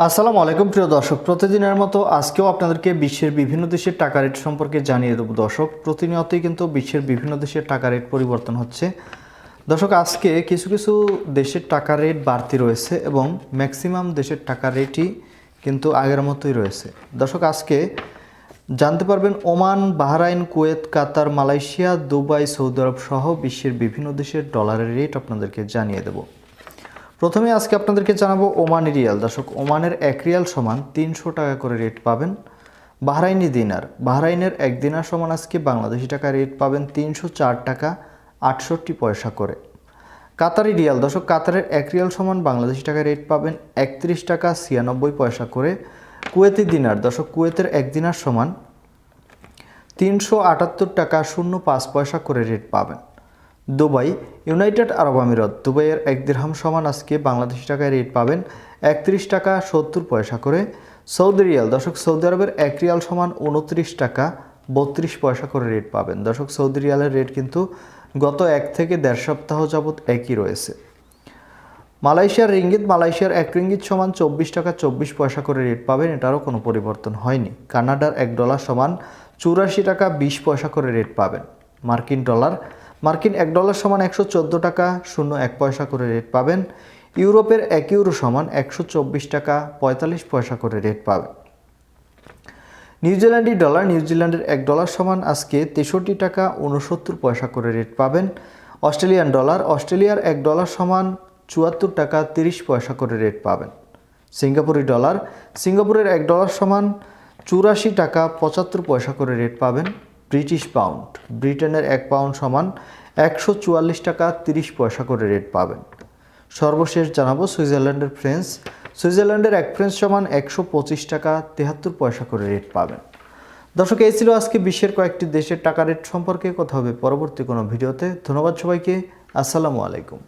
আসসালামু আলাইকুম প্রিয় দর্শক, প্রতিদিনের মতো আজকেও আপনাদেরকে বিশ্বের বিভিন্ন দেশের টাকা রেট সম্পর্কে জানিয়ে দেব। দর্শক, প্রতিনিয়তই কিন্তু বিশ্বের বিভিন্ন দেশের টাকা রেট পরিবর্তন হচ্ছে। দর্শক, আজকে কিছু কিছু দেশের টাকা রেট বাড়তি রয়েছে এবং ম্যাক্সিমাম দেশের টাকা রেটই কিন্তু আগের মতোই রয়েছে। দর্শক, আজকে জানতে পারবেন ওমান, বাহরাইন, কুয়েত, কাতার, মালয়েশিয়া, দুবাই, সৌদি আরব সহ বিশ্বের বিভিন্ন দেশের ডলারের রেট আপনাদেরকে জানিয়ে দেব। প্রথমে আজকে আপনাদেরকে জানাবো ওমানি রিয়াল। দর্শক, ওমানের 1 রিয়াল সমান 300 টাকা করে রেট পাবেন। বাহরাইনি দিনার, বাহরাইনের 1 দিনার সমান আজকে বাংলাদেশি টাকা রেট পাবেন 304 টাকা 68 পয়সা করে। কাতারি রিয়াল, দর্শক কাতারের 1 রিয়াল সমান বাংলাদেশি টাকা রেট পাবেন 31 টাকা 96 পয়সা করে। কুয়েতি দিনার, দর্শক কুয়েতের 1 দিনার সমান 378 টাকা 05 পয়সা করে রেট পাবেন। দুবাই, ইউনাইটেড আরব আমিরাত, দুবাইয়ের 1 দিরহাম সমান আজকে বাংলাদেশি টাকায় রেট পাবেন 31 টাকা 70 পয়সা করে। সৌদি রিয়াল, দর্শক সৌদি আরবের 1 রিয়াল সমান 29 টাকা 32 পয়সা করে রেট পাবেন। দর্শক, সৌদি রিয়ালের রেট কিন্তু গত 1 থেকে 1.5 সপ্তাহ যাবৎ একই রয়েছে। মালয়েশিয়ার রিঙ্গিত, মালয়েশিয়ার 1 রিঙ্গিত সমান 24 টাকা 24 পয়সা করে রেট পাবেন, এটারও কোনো পরিবর্তন হয়নি। কানাডার 1 ডলার সমান 84 টাকা 20 পয়সা করে রেট পাবেন। মার্কিন ডলার, মার্কিন 1 ডলার সমান 114 টাকা 01 পয়সা করে রেট পাবেন। ইউরোপের 1 ইউরো সমান 124 টাকা 45 পয়সা করে রেট পাবেন। নিউজিল্যান্ডি ডলার, নিউজিল্যান্ডের 1 ডলার সমান আজকে 63 টাকা 69 পয়সা করে রেট পাবেন। অস্ট্রেলিয়ান ডলার, অস্ট্রেলিয়ার 1 ডলার সমান 74 টাকা 30 পয়সা করে রেট পাবেন। সিঙ্গাপুরি ডলার, সিঙ্গাপুরের 1 ডলার সমান 84 টাকা 75 পয়সা করে রেট পাবেন। ব্রিটিশ পাউন্ড, ব্রিটেনের 1 পাউন্ড সমান 144 টাকা 30 পয়সা করে রেট পাবেন। সর্বশেষ জানাবো সুইজারল্যান্ডের ফ্রেন্স, সুইজারল্যান্ডের 1 ফ্রেন্স সমান 125 টাকা 73 পয়সা করে রেট পাবেন। দর্শক, এই ছিল আজকে বিশ্বের কয়েকটি দেশের টাকা রেট সম্পর্কে। কথা হবে পরবর্তী কোনো ভিডিওতে। ধন্যবাদ সবাইকে। আসসালামু আলাইকুম।